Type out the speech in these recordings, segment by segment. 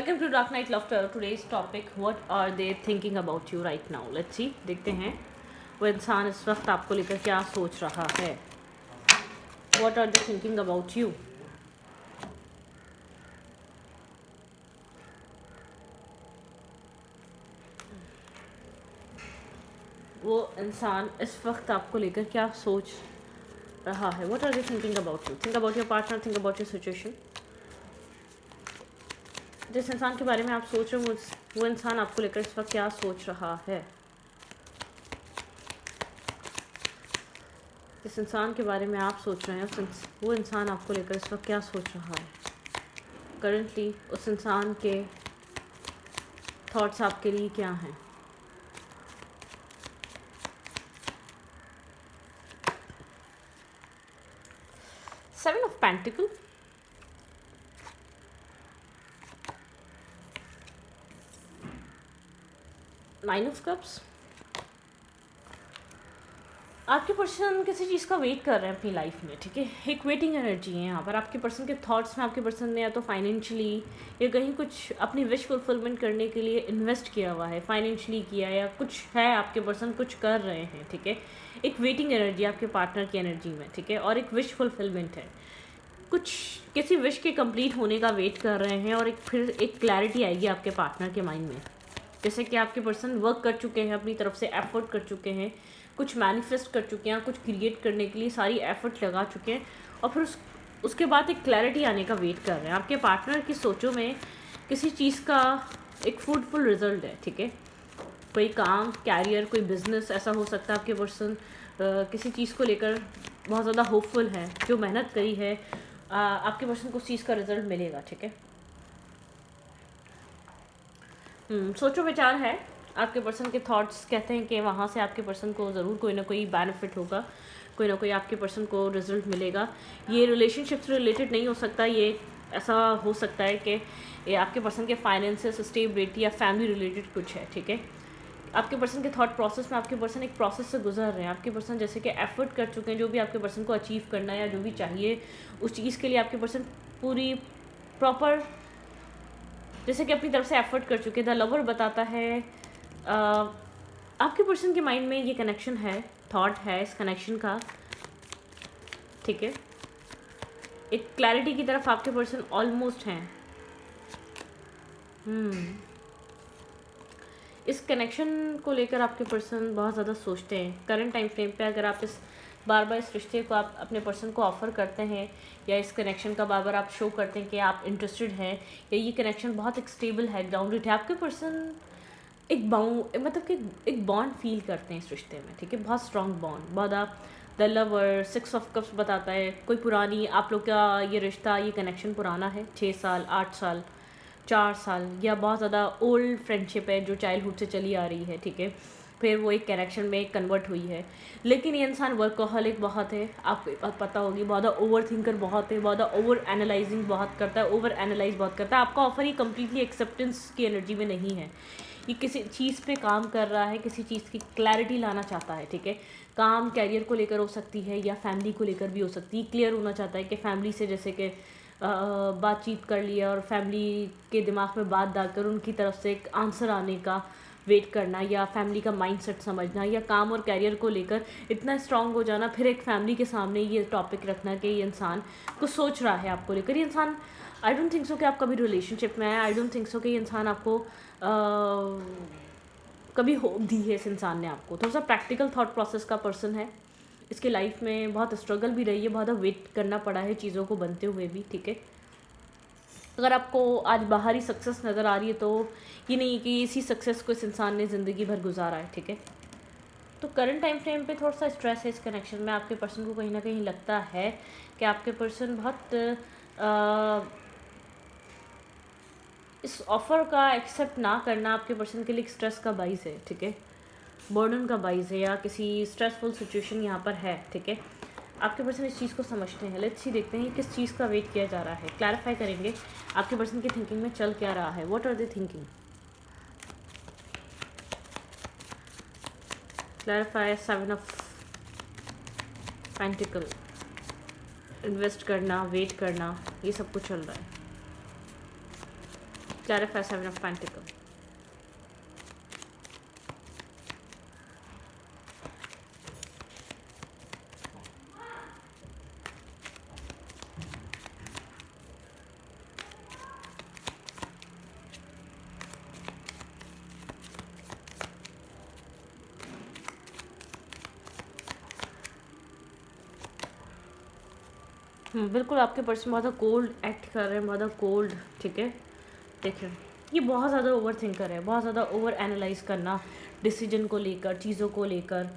Welcome to Dark Night Laughter. Today's topic, what are they thinking about you right now? Let's see. देखते हैं वो इंसान इस वक्त आपको लेकर क्या सोच रहा है. What are they thinking about you? वो इंसान इस वक्त आपको लेकर क्या सोच रहा है. What are they thinking about you? Think about your partner. Think about your situation. जिस इंसान के बारे में आप सोच रहे हो वो इंसान आपको लेकर इस वक्त क्या सोच रहा है. जिस इंसान के बारे में आप सोच रहे हैं वो इंसान आपको लेकर इस वक्त क्या सोच रहा है. करंटली उस इंसान के थॉट्स आपके लिए क्या हैं. Seven of pentacle, nine of cups. आपके पर्सन किसी चीज़ का वेट कर रहे हैं अपनी लाइफ में. ठीक है, एक वेटिंग एनर्जी है यहाँ पर. आपके पर्सन के थॉट्स में आपके पर्सन ने या तो फाइनेंशियली या कहीं कुछ अपनी विश फुलफिलमेंट करने के लिए इन्वेस्ट किया हुआ है, फाइनेंशियली किया या कुछ है. आपके पर्सन कुछ कर रहे हैं. ठीक है, एक वेटिंग एनर्जी आपके पार्टनर की एनर्जी में. ठीक है, और एक विश फुलफिलमेंट है. कुछ किसी विश के कंप्लीट होने का वेट कर रहे हैं और फिर एक क्लैरिटी आएगी आपके पार्टनर के माइंड में. जैसे कि आपके पर्सन वर्क कर चुके हैं, अपनी तरफ से एफर्ट कर चुके हैं, कुछ मैनिफेस्ट कर चुके हैं, कुछ क्रिएट करने के लिए सारी एफर्ट लगा चुके हैं और फिर उसके बाद एक क्लैरिटी आने का वेट कर रहे हैं. आपके पार्टनर की सोचों में किसी चीज़ का एक फ्रूटफुल रिजल्ट है. ठीक है, कोई काम, कैरियर, कोई बिजनेस ऐसा हो सकता है. आपके पर्सन किसी चीज़ को लेकर बहुत ज़्यादा होपफुल है. जो मेहनत करी है आपके पर्सन को उस चीज़ का रिजल्ट मिलेगा. ठीक है, सोचो विचार है. आपके पर्सन के थॉट्स कहते हैं कि वहाँ से आपके पर्सन को ज़रूर कोई ना कोई बेनिफिट होगा, कोई ना कोई आपके पर्सन को रिजल्ट मिलेगा. ये रिलेशनशिप से रिलेटेड नहीं हो सकता. ये ऐसा हो सकता है कि ये आपके पर्सन के फाइनेंसेस, स्टेबिलिटी या फैमिली रिलेटेड कुछ है. ठीक है, आपके पर्सन के थॉट प्रोसेस में आपके पर्सन एक प्रोसेस से गुजर रहे हैं. आपके पर्सन जैसे कि एफर्ट कर चुके हैं, जो भी आपके पर्सन को अचीव करना है या जो भी चाहिए उस चीज़ के लिए आपके पर्सन पूरी प्रॉपर जैसे कि अपनी तरफ से एफर्ट कर चुके. द लवर बताता है आपके पर्सन के माइंड में ये कनेक्शन है, थॉट है इस कनेक्शन का. ठीक है, एक क्लैरिटी की तरफ आपके पर्सन ऑलमोस्ट हैं. इस कनेक्शन को लेकर आपके पर्सन बहुत ज़्यादा सोचते हैं. करंट टाइम फ्रेम पे अगर आप बार बार इस रिश्ते को आप अपने पर्सन को ऑफ़र करते हैं या इस कनेक्शन का बार बार आप शो करते हैं कि आप इंटरेस्टेड हैं या ये कनेक्शन बहुत एक स्टेबल है, ग्राउंडेड है, आपके पर्सन एक मतलब कि एक बॉन्ड फील करते हैं इस रिश्ते में. ठीक है, बहुत स्ट्रॉन्ग बॉन्ड. बहुत आप the lover, six of cups बताता है कोई पुरानी आप लोग का ये रिश्ता, ये कनेक्शन पुराना है. 6 साल, 8 साल, 4 साल या बहुत ज़्यादा ओल्ड फ्रेंडशिप है जो चाइल्डहुड से चली आ रही है. ठीक है, फिर वो एक कनेक्शन में कन्वर्ट हुई है. लेकिन ये इंसान वर्कहॉलिक बहुत है, आपको पता होगी. बहुत ओवर थिंकर बहुत है, बहुत ओवर एनालाइजिंग बहुत करता है, ओवर एनालाइज बहुत करता है. आपका ऑफर ये कम्प्लीटली एक्सेप्टेंस की एनर्जी में नहीं है. ये किसी चीज़ पे काम कर रहा है, किसी चीज़ की क्लैरिटी लाना चाहता है. ठीक है, काम कैरियर को लेकर हो सकती है या फैमिली को लेकर भी हो सकती है. क्लियर होना चाहता है कि फैमिली से जैसे कि बातचीत कर लिया और फैमिली के दिमाग में बात डालकर उनकी तरफ से एक आंसर आने का वेट करना या फैमिली का माइंडसेट समझना या काम और कैरियर को लेकर इतना स्ट्रांग हो जाना, फिर एक फैमिली के सामने ये टॉपिक रखना कि ये इंसान कुछ सोच रहा है आपको लेकर. ये इंसान आई डोंट थिंक सो कि आप कभी रिलेशनशिप में आए. आई डोंट थिंक सो कि ये इंसान आपको कभी होप दी है. इस इंसान ने आपको थोड़ा सा प्रैक्टिकल थॉट प्रोसेस का पर्सन है. इसके लाइफ में बहुत स्ट्रगल भी रही है, बहुत वेट करना पड़ा है चीज़ों को बनते हुए भी. ठीक है, अगर आपको आज बाहरी सक्सेस नज़र आ रही है तो ये नहीं कि इसी सक्सेस को इस इंसान ने ज़िंदगी भर गुजारा है. ठीक है, तो करंट टाइम फ्रेम पे थोड़ा सा स्ट्रेस है इस कनेक्शन में. आपके पर्सन को कहीं ना कहीं लगता है कि आपके पर्सन बहुत इस ऑफ़र का एक्सेप्ट ना करना आपके पर्सन के लिए एक स्ट्रेस का बाइस है. ठीक है, बर्डन का बाइस है या किसी स्ट्रेसफुल सिचुएशन यहाँ पर है. ठीक है, आपके पर्सन इस चीज़ को समझते हैं. लेट्स सी, देखते हैं किस चीज़ का वेट किया जा रहा है. क्लैरिफाई करेंगे आपके पर्सन की थिंकिंग में चल क्या रहा है. What are they thinking. Clarify. 7 of pentacle, invest करना, वेट करना, ये सब कुछ चल रहा है. Clarify 7 of pentacle. बिल्कुल आपके पर्सन बहुत ज़्यादा कोल्ड एक्ट कर रहे हैं, बहुत ज़्यादा कोल्ड, ठीक है। देखिए ये बहुत ज़्यादा ओवर थिंकर है, बहुत ज़्यादा ओवर एनालाइज करना डिसीजन को लेकर, चीज़ों को लेकर,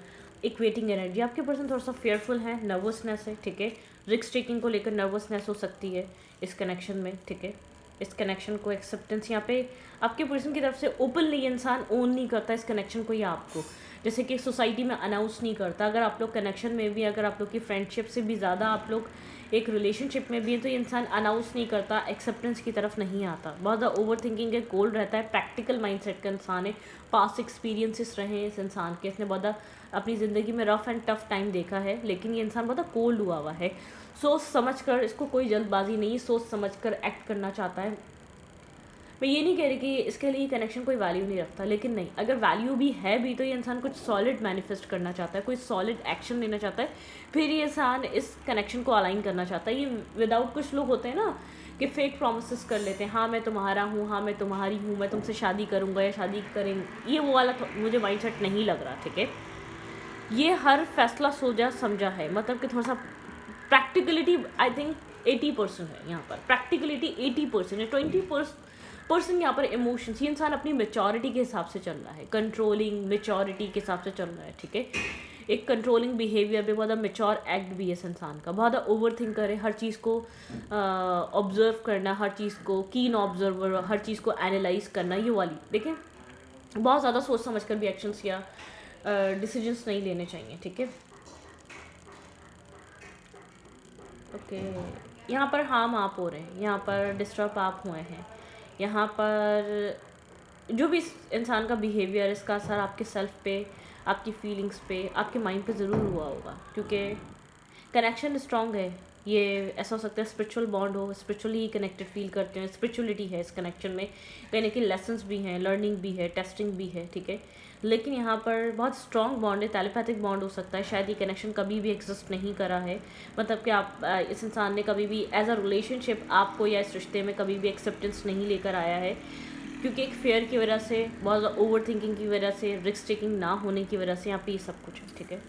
इक्वेटिंग एनर्जी। आपके पर्सन थोड़ा सा फेयरफुल है, नर्वसनेस है, ठीक है। रिस्क टेकिंग को लेकर नर्वसनेस हो सकती है इस कनेक्शन में, ठीक है। इस कनेक्शन को एक्सेप्टेंस यहाँ पे आपके पर्सन की तरफ से ओपनली इंसान ओन नहीं करता इस कनेक्शन को या आपको, जैसे कि सोसाइटी में अनाउंस नहीं करता। अगर आप लोग कनेक्शन में भी, अगर आप लोग की फ्रेंडशिप से भी ज़्यादा आप लोग एक रिलेशनशिप में भी है, तो ये इंसान अनाउंस नहीं करता, एक्सेप्टेंस की तरफ नहीं आता, बहुत ज़्यादा ओवर थिंकिंग है, कोल्ड रहता है, प्रैक्टिकल माइंडसेट का इंसान है। पास्ट एक्सपीरियंसेस रहे हैं इस इंसान के, इसने बहुत अपनी ज़िंदगी में रफ एंड टफ टाइम देखा है, लेकिन ये इंसान बहुत कोल्ड हुआ हुआ है। सोच समझ कर, इसको कोई जल्दबाजी नहीं, सोच समझ कर एक्ट करना चाहता है। मैं ये नहीं कह रही कि इसके लिए कनेक्शन कोई वैल्यू नहीं रखता, लेकिन नहीं, अगर वैल्यू भी है भी तो ये इंसान कुछ सॉलिड मैनिफेस्ट करना चाहता है, कोई सॉलिड एक्शन लेना चाहता है, फिर ये इंसान इस कनेक्शन को अलाइन करना चाहता है। ये विदाउट, कुछ लोग होते हैं ना कि फेक प्रोमिस कर लेते हैं, हाँ मैं तुम्हारा हूँ, हाँ मैं तुम्हारी हूँ, मैं तुमसे शादी करूँगा या शादी करेंगे, ये वो वाला मुझे माइंडसेट नहीं लग रहा, ठीक है। ये हर फैसला सोचा समझा है, मतलब कि थोड़ा सा प्रैक्टिकलिटी आई थिंक 80% है यहाँ पर, प्रैक्टिकलिटी 80% है, 20% यहाँ पर इमोशंस। ये इंसान अपनी मेचोरिटी के हिसाब से चल रहा है, कंट्रोलिंग मेचोरिटी के हिसाब से चल रहा है, ठीक है। एक कंट्रोलिंग बिहेवियर भी, बहुत मेच्योर एक्ट भी है इस इंसान का, बहुत ओवर थिंकर है, हर चीज़ को ऑब्जर्व करना, हर चीज़ को कीन ऑब्जर्वर, हर चीज़ को एनालाइज करना, ये वाली देखें, बहुत ज़्यादा सोच समझ कर भी एक्शंस या डिसीजंस नहीं लेने चाहिए, ठीक है। ओके, यहाँ पर हार्म आप हो रहे हैं, यहाँ पर डिस्टर्ब आप हुए हैं, यहाँ पर जो भी इस इंसान का बिहेवियर, इसका असर आपके सेल्फ पे, आपकी फीलिंग्स पे, आपके माइंड पे ज़रूर हुआ होगा, क्योंकि कनेक्शन स्ट्रॉन्ग है। ये ऐसा हो सकता है स्पिरिचुअल बॉन्ड हो, स्पिरिचुअली कनेक्टेड फील करते हैं, स्पिरिचुअलिटी है इस कनेक्शन में, कहीं ना कहीं लेसन्स भी हैं, लर्निंग भी है, टेस्टिंग भी है, ठीक है। लेकिन यहाँ पर बहुत स्ट्रॉन्ग बॉन्ड है, टेलीपैथिक बॉन्ड हो सकता है, शायद ये कनेक्शन कभी भी एग्जिस्ट नहीं करा है, मतलब कि आप इस इंसान ने कभी भी एज अ रिलेशनशिप आपको या इस रिश्ते में कभी भी एक्सेप्टेंस नहीं लेकर आया है, क्योंकि एक फेयर की वजह से, बहुत ज़्यादा ओवर थिंकिंग की वजह से, रिस्क टेकिंग ना होने की वजह से यहाँ पे ये सब कुछ है, ठीक है।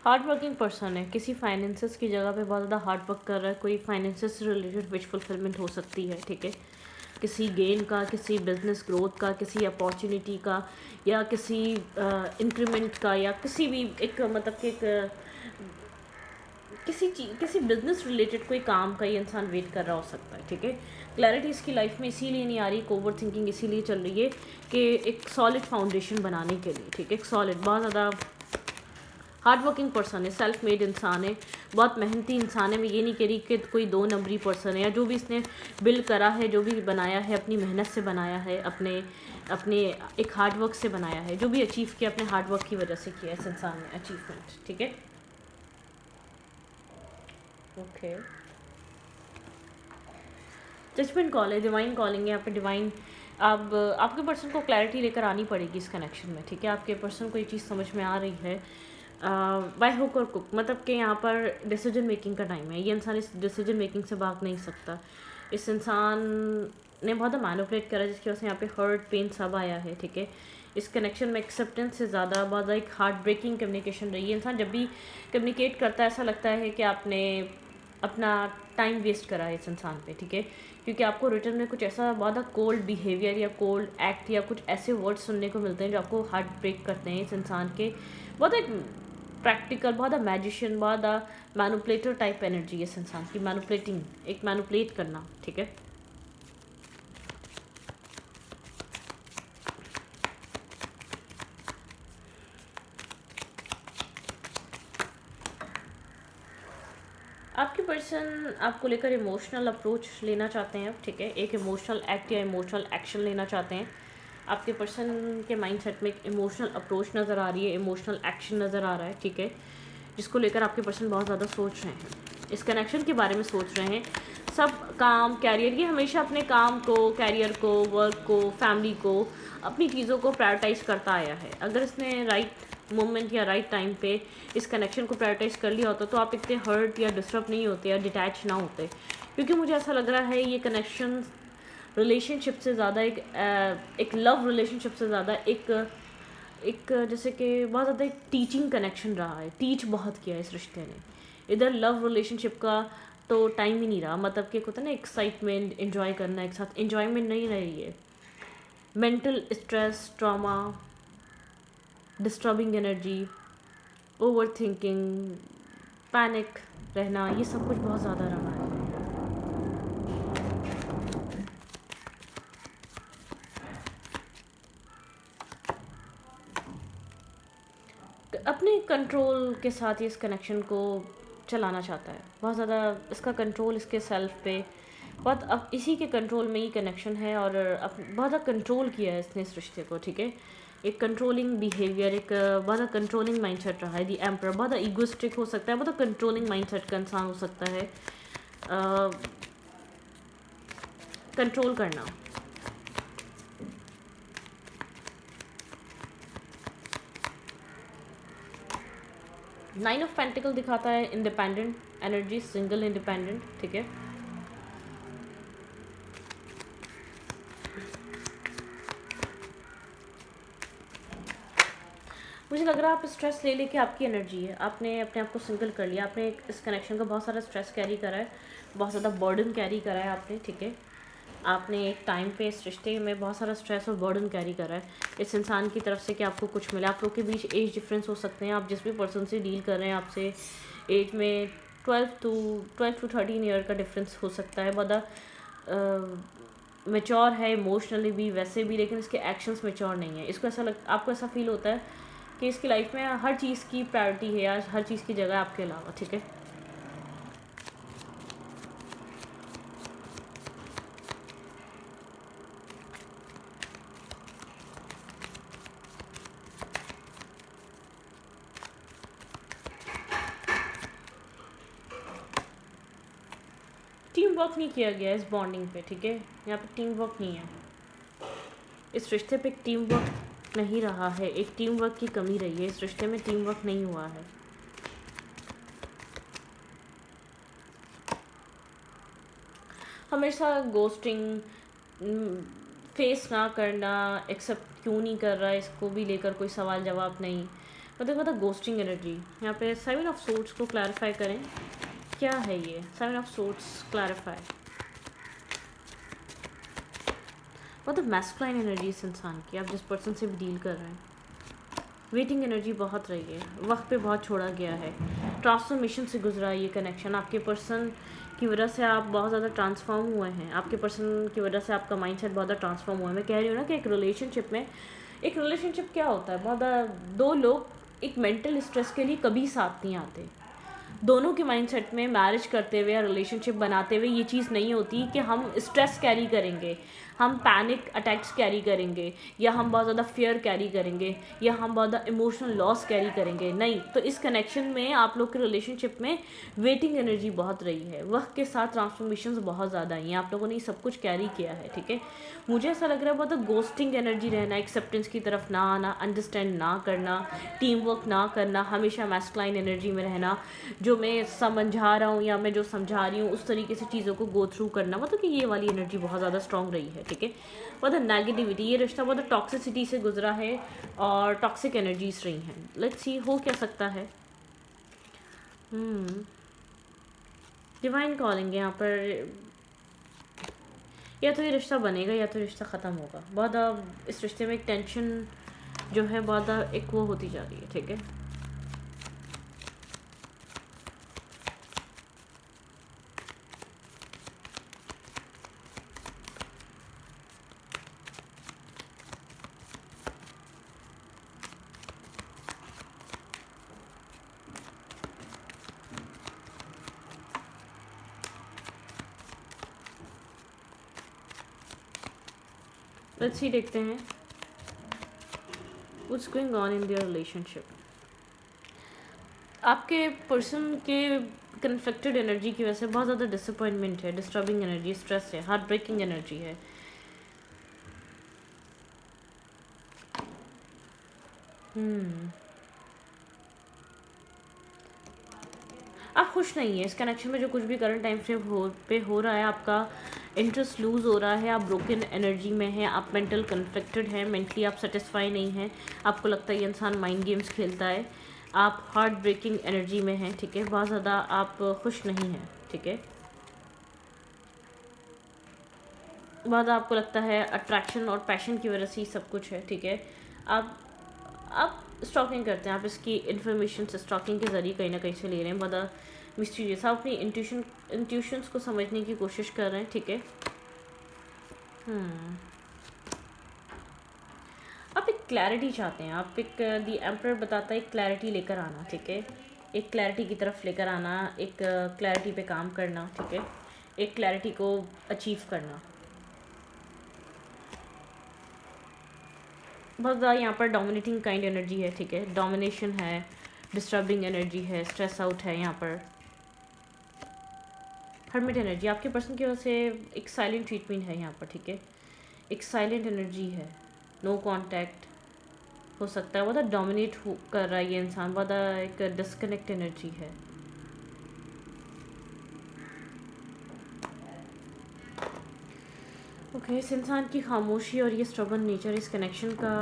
हार्ड वर्किंग पर्सन है, किसी फाइनेंसेस की जगह पे बहुत ज़्यादा हार्ड वर्क कर रहा है, कोई फाइनेंसेस से रिलेटेड विश फुलफिलमेंट हो सकती है, ठीक है। किसी गेन का, किसी बिजनेस ग्रोथ का, किसी अपॉर्चुनिटी का, या किसी इंक्रीमेंट का, या किसी भी एक मतलब कि एक किसी चीज, किसी बिजनेस रिलेटेड कोई काम का ये इंसान वेट कर रहा हो सकता है, ठीक है। क्लैरिटी इसकी लाइफ में इसीलिए नहीं आ रही, ओवर थिंकिंग इसीलिए चल रही है कि एक सॉलिड फाउंडेशन बनाने के लिए, ठीक है। एक सॉलिड, बहुत ज़्यादा हार्ड वर्किंग पर्सन है, सेल्फ मेड इंसान है, बहुत मेहनती इंसान है। मैं ये नहीं कह रही कि कोई 2 नंबरी पर्सन है, या जो भी इसने बिल्ड करा है, जो भी बनाया है, अपनी मेहनत से बनाया है, अपने अपने एक हार्ड वर्क से बनाया है, जो भी अचीव किया अपने हार्ड वर्क की वजह से किया इस इंसान ने अचीवमेंट, ठीक है। ओके, जजमेंट कॉल है, डिवाइन कॉलिंग है यहाँ पे, डिवाइन। अब आपके पर्सन को क्लैरिटी लेकर आनी पड़ेगी इस कनेक्शन में, ठीक है। आपके पर्सन को ये चीज़ समझ में आ रही है बाय हुक और कुक, मतलब कि यहाँ पर डिसीजन मेकिंग का टाइम है, ये इंसान इस डिसीजन मेकिंग से भाग नहीं सकता। इस इंसान ने बहुत मैनिपुलेट करा, जिसकी वजह से यहाँ पे हर्ट, पेन सब आया है, ठीक है। इस कनेक्शन में एक्सेप्टेंस से ज़्यादा बहुत एक हार्ट ब्रेकिंग कम्युनिकेशन रही है। इंसान जब भी कम्युनिकेट करता है, ऐसा लगता है कि आपने अपना टाइम वेस्ट करा है इस इंसान पे, ठीक है। क्योंकि आपको रिटर्न में कुछ ऐसा बहुत कोल्ड बिहेवियर या कोल्ड एक्ट या कुछ ऐसे वर्ड्स सुनने को मिलते हैं जो आपको हार्ट ब्रेक करते हैं इस इंसान के। बहुत एक प्रैक्टिकल, बहुत मैजिशियन, बहुत मैनुपलेटर टाइप एनर्जी है इस इंसान की, मैनुपलेटिंग, एक मैनुपलेट करना, ठीक है। आपके पर्सन आपको लेकर इमोशनल अप्रोच लेना चाहते हैं, ठीक है, एक इमोशनल एक्ट या इमोशनल एक्शन लेना चाहते हैं। आपके पर्सन के माइंडसेट में एक इमोशनल अप्रोच नज़र आ रही है, इमोशनल एक्शन नज़र आ रहा है, ठीक है, जिसको लेकर आपके पर्सन बहुत ज़्यादा सोच रहे हैं, इस कनेक्शन के बारे में सोच रहे हैं। सब काम, कैरियर, ये हमेशा अपने काम को, कैरियर को, वर्क को, फैमिली को, अपनी चीज़ों को प्रायोरिटाइज़ करता आया है। अगर इसने राइट मोमेंट या राइट टाइम पे इस कनेक्शन को प्रायोरिटाइज़ कर लिया होता तो आप इतने हर्ट या डिस्टर्ब नहीं होते या डिटैच ना होते, क्योंकि मुझे ऐसा लग रहा है ये कनेक्शन रिलेशनशिप से ज़्यादा एक लव रिलेशनशिप से ज़्यादा एक जैसे कि बहुत ज़्यादा एक टीचिंग कनेक्शन रहा है, टीच बहुत किया है इस रिश्ते ने। इधर लव रिलेशनशिप का तो टाइम ही नहीं रहा, मतलब कि होता है ना एक्साइटमेंट, इन्जॉय करना एक साथ, इन्जॉयमेंट नहीं रही है, mental stress, trauma, disturbing energy, over thinking, panic रहना, ये सब कुछ बहुत ज़्यादा रहा है। अपने कंट्रोल के साथ ही इस कनेक्शन को चलाना चाहता है, बहुत ज़्यादा इसका कंट्रोल इसके सेल्फ पे, बहुत अब इसी के कंट्रोल में ही कनेक्शन है, और बहुत ज़्यादा कंट्रोल किया है इसने इस रिश्ते को, ठीक है। एक कंट्रोलिंग बिहेवियर, एक बहुत ज़्यादा कंट्रोलिंग माइंडसेट रहा है। दी एम्पर बहुत ज़्यादा ईगोइस्टिक हो सकता है, बहुत ज़्यादा कंट्रोलिंग माइंडसेट का इंसान हो सकता है। कंट्रोल करना, 9 ऑफ पेंटिकल दिखाता है इंडिपेंडेंट एनर्जी, सिंगल इंडिपेंडेंट, ठीक है। मुझे लग रहा है आप स्ट्रेस ले लेके, आपकी एनर्जी है, आपने अपने आप को सिंगल कर लिया, आपने इस कनेक्शन का बहुत सारा स्ट्रेस कैरी करा है, बहुत ज़्यादा बर्डन कैरी करा है आपने, ठीक है। आपने एक टाइम पे इस रिश्ते में बहुत सारा स्ट्रेस और बर्डन कैरी करा है इस इंसान की तरफ से कि आपको कुछ मिला। आप लोग के बीच एज डिफरेंस हो सकते हैं, आप जिस भी पर्सन से डील कर रहे हैं आपसे एज में 12 to 13 ईयर का डिफरेंस हो सकता है। बहुत मेच्योर है इमोशनली भी, वैसे भी, लेकिन इसके एक्शंस मेच्योर नहीं है। इसको ऐसा आपको ऐसा फील होता है कि इसकी लाइफ में हर चीज़ की प्रायोरिटी है या हर चीज़ की जगह आपके अलावा, ठीक है। टीम वर्क नहीं किया गया इस बॉन्डिंग पे, ठीक है, यहाँ पे टीम वर्क नहीं है, इस रिश्ते पे टीम वर्क नहीं रहा है, एक टीम वर्क की कमी रही है, इस रिश्ते में टीम वर्क नहीं हुआ है। हमेशा गोस्टिंग, फेस ना करना, एक्सेप्ट क्यों नहीं कर रहा है, इसको भी लेकर कोई सवाल जवाब नहीं, मतलब गोस्टिंग एनर्जी। यहाँ पे 7 ऑफ सोर्ड्स को क्लैरिफाई करें, क्या है ये 7 ऑफ सोर्ड्स क्लैरिफाई, मतलब मैस्कुलाइन एनर्जी इस इंसान की, आप जिस पर्सन से भी डील कर रहे हैं। वेटिंग एनर्जी बहुत रही है, वक्त पे बहुत छोड़ा गया है, ट्रांसफॉर्मेशन से गुजरा है ये कनेक्शन। आपके पर्सन की वजह से आप बहुत ज़्यादा ट्रांसफॉर्म हुए हैं, आपके पर्सन की वजह से आपका माइंडसेट बहुत ज़्यादा ट्रांसफॉर्म हुआ है। मैं कह रही हूँ ना कि एक रिलेशनशिप क्या होता है, बहुत दो लोग एक मेंटल स्ट्रेस के लिए कभी साथ नहीं आते। दोनों के माइंडसेट में मैरिज करते हुए या रिलेशनशिप बनाते हुए ये चीज़ नहीं होती कि हम स्ट्रेस कैरी करेंगे, हम पैनिक अटैक्स कैरी करेंगे, या हम बहुत ज़्यादा फियर कैरी करेंगे, या हम बहुत ज़्यादा इमोशनल लॉस कैरी करेंगे, नहीं। तो इस कनेक्शन में आप लोग के रिलेशनशिप में वेटिंग एनर्जी बहुत रही है, वक्त के साथ ट्रांसफॉर्मेशंस बहुत ज़्यादा आई हैं, आप लोगों ने सब कुछ कैरी किया है, ठीक है। मुझे ऐसा लग रहा है बहुत गोस्टिंग एनर्जी रहना, एक्सेप्टेंस की तरफ ना आना, अंडरस्टैंड ना करना, टीम वर्क ना करना, हमेशा मैस्कुलाइन एनर्जी में रहना, जो मैं समझा रहा हूँ या मैं जो समझा रही हूँ उस तरीके से चीज़ों को गो थ्रू करना, मतलब कि ये वाली एनर्जी बहुत ज़्यादा स्ट्रॉन्ग रही है, ठीक है। बहुत नेगेटिविटी, ये रिश्ता बहुत टॉक्सिसिटी से गुजरा है और टॉक्सिक एनर्जीज रही हैं। लेट्स सी हो क्या सकता है। डिवाइन कॉलिंग यहाँ पर या तो ये रिश्ता बनेगा या तो रिश्ता ख़त्म होगा। बहुत इस रिश्ते में एक टेंशन जो है बहुत एक वो होती जा रही है, ठीक है। लेट्स सी, देखते हैं what's going on in their relationship. आपके पर्सन के कन्फ्लिक्टेड एनर्जी की वजह से बहुत ज़्यादा डिसअपॉइंटमेंट है, डिस्टर्बिंग एनर्जी, स्ट्रेस है, हार्ट ब्रेकिंग एनर्जी है। आप खुश नहीं है इस कनेक्शन में। जो कुछ भी करंट टाइम फ्रेम हो रहा है, आपका इंटरेस्ट लूज़ हो रहा है, आप ब्रोकन एनर्जी में हैं, आप मेंटल कन्फ्लिक्टेड हैं, मेंटली आप सेटिस्फाई नहीं हैं, आपको लगता है ये इंसान माइंड गेम्स खेलता है, आप हार्ट ब्रेकिंग एनर्जी में हैं, ठीक है। बहुत ज़्यादा आप खुश नहीं हैं, ठीक है। बहुत आपको लगता है अट्रैक्शन और पैशन की वजह से ही सब कुछ है, ठीक है। आप स्टॉकिंग करते हैं, आप इसकी इन्फॉर्मेशन से स्टॉकिंग के ज़रिए कहीं ना कहीं से ले रहे हैं। बहुत मिस्टीरियस, आप अपनी इंट्यूशंस को समझने की कोशिश कर रहे हैं, ठीक है। आप एक क्लैरिटी चाहते हैं, आप एक दी एम्परर बताता है एक क्लैरिटी लेकर आना, ठीक है। एक क्लैरिटी की तरफ लेकर आना, एक क्लैरिटी पे काम करना, ठीक है। एक क्लैरिटी को अचीव करना। बहुत ज़्यादा यहाँ पर डोमिनेटिंग काइंड एनर्जी है, ठीक है। डोमिनेशन है, डिस्टर्बिंग एनर्जी है, स्ट्रेस आउट है यहाँ पर। हर्मिट एनर्जी, आपके पर्सन की वजह से एक साइलेंट ट्रीटमेंट है यहाँ पर, ठीक है। एक साइलेंट एनर्जी है, नो कांटेक्ट हो सकता है, बहुत डोमिनेट कर रहा है ये इंसान, बहुत एक डिस्कनेक्ट एनर्जी है। ओके, इस इंसान की खामोशी और ये स्ट्रबन नेचर इस कनेक्शन का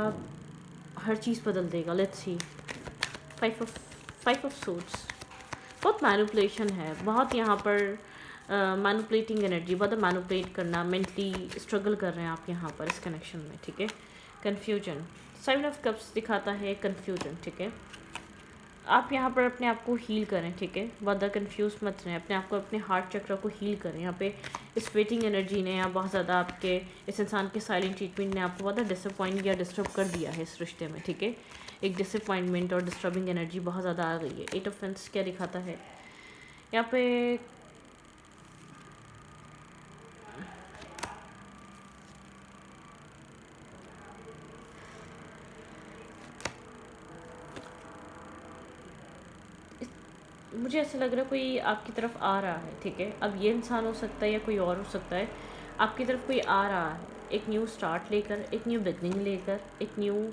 हर चीज़ बदल देगा। Let's see, five of suits. बहुत मैनिपुलेशन है, बहुत यहाँ पर मैनिपुलेटिंग एनर्जी, बहुत मैनिपुलेट करना, मेंटली स्ट्रगल कर रहे हैं आप यहाँ पर इस कनेक्शन में, ठीक है। कन्फ्यूजन, 7 ऑफ कप्स दिखाता है कन्फ्यूजन, ठीक है। आप यहाँ पर अपने आप को हील करें, ठीक है। बहुत कन्फ्यूज मत रहें, अपने आप को, अपने हार्ट चक्र को हील करें। यहाँ पे इस वेटिंग एनर्जी ने या बहुत ज़्यादा आपके इस इंसान के साइलेंट ट्रीटमेंट ने आपको बहुत डिसअपॉइंट या डिस्टर्ब कर दिया है इस रिश्ते में, ठीक है। एक डिसअपॉइंटमेंट और डिस्टर्बिंग एनर्जी बहुत ज़्यादा आ गई है। 8 ऑफ पेंस क्या दिखाता है यहाँ पे? मुझे ऐसा लग रहा है कोई आपकी तरफ आ रहा है, ठीक है। अब ये इंसान हो सकता है या कोई और हो सकता है। आपकी तरफ कोई आ रहा है एक न्यू स्टार्ट लेकर, एक न्यू बिगनिंग लेकर, एक न्यू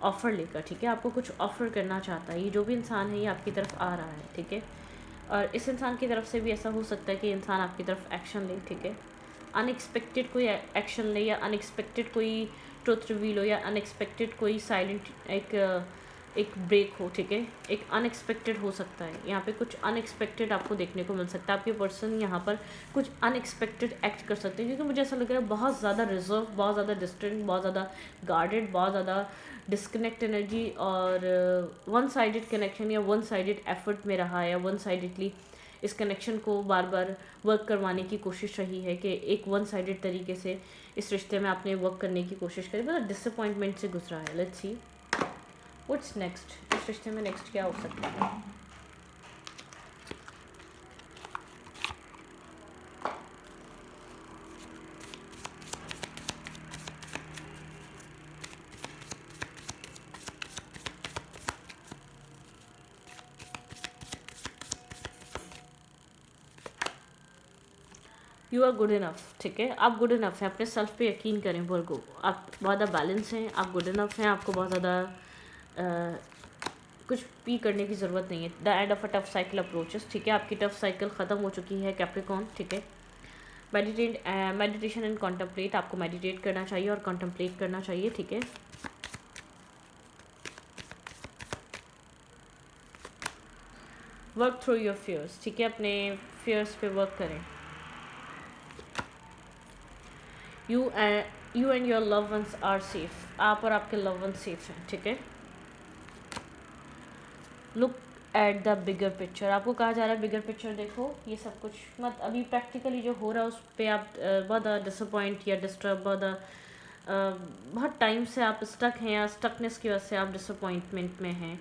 ऑफ़र लेकर, ठीक है। आपको कुछ ऑफ़र करना चाहता है। ये जो भी इंसान है ये आपकी तरफ आ रहा है, ठीक है। और इस इंसान की तरफ से भी ऐसा हो सकता है कि इंसान आपकी तरफ एक्शन ले, ठीक है। अनएक्सपेक्टेड कोई एक्शन ले, या अनएक्सपेक्टेड कोई ट्रुथ रिवील हो, या अनएक्सपेक्टेड कोई साइलेंट एक ब्रेक हो, ठीक है। एक अनएक्सपेक्टेड हो सकता है, यहाँ पे कुछ अनएक्सपेक्टेड आपको देखने को मिल सकता है। आपके पर्सन यहाँ पर कुछ अनएक्सपेक्टेड एक्ट कर सकते हैं, क्योंकि मुझे ऐसा लग रहा है बहुत ज़्यादा रिजर्व, बहुत ज़्यादा डिस्टेंट, बहुत ज़्यादा गार्डेड, बहुत ज़्यादा डिस्कनेक्ट एनर्जी, और वन साइडेड कनेक्शन या वन साइडेड एफर्ट में रहा है, या वन साइडेडली इस कनेक्शन को बार बार वर्क करवाने की कोशिश रही है कि एक वन साइडेड तरीके से इस रिश्ते में आपने वर्क करने की कोशिश करी, मतलब डिसअपॉइंटमेंट से गुजरा है। लेट्स सी व्हाट्स नेक्स्ट, इस रिश्ते में नेक्स्ट क्या हो सकता है? यू आर गुड इनफ, ठीक है। आप गुड इनफ हैं, अपने सेल्फ पे यकीन करें वर्गो। आप बहुत ज़्यादा बैलेंस हैं, आप गुड इनफ हैं, आपको बहुत ज़्यादा कुछ भी करने की ज़रूरत नहीं है। The end of a tough cycle approaches, ठीक है। आपकी टफ साइकिल ख़त्म हो चुकी है कैप्रिकॉर्न, ठीक है। मेडिटेशन एंड कॉन्टम्पलेट, आपको मेडिटेट करना चाहिए और कॉन्टम्पलेट करना चाहिए, ठीक है। वर्क थ्रू योर फियर्स, ठीक है। अपने फियर्स पे वर्क करें। You and your love ones are safe, आप और आपके लव वंस सेफ हैं, ठीक है। Look at the bigger picture, आपको कहा जा रहा है बिगर पिक्चर देखो, ये सब कुछ मत अभी प्रैक्टिकली जो हो रहा है उस पर आप बहुत डिसअपॉइंट या डिस्टर्ब, बहुत टाइम से आप स्टक हैं या स्टकनेस की वजह से आप डिसअपॉइंटमेंट में हैं।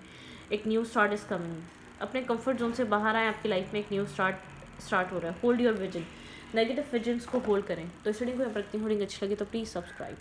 एक न्यू स्टार्ट इज़ कमिंग, अपने कंफर्ट जोन से बाहर आए, आपकी लाइफ में एक न्यू स्टार्ट हो रहा है। Hold your vision, negative visions को होल्ड करें। तो इस वीडियो को मैं रखती हूँ, अच्छी लगी तो प्लीज़ सब्सक्राइब।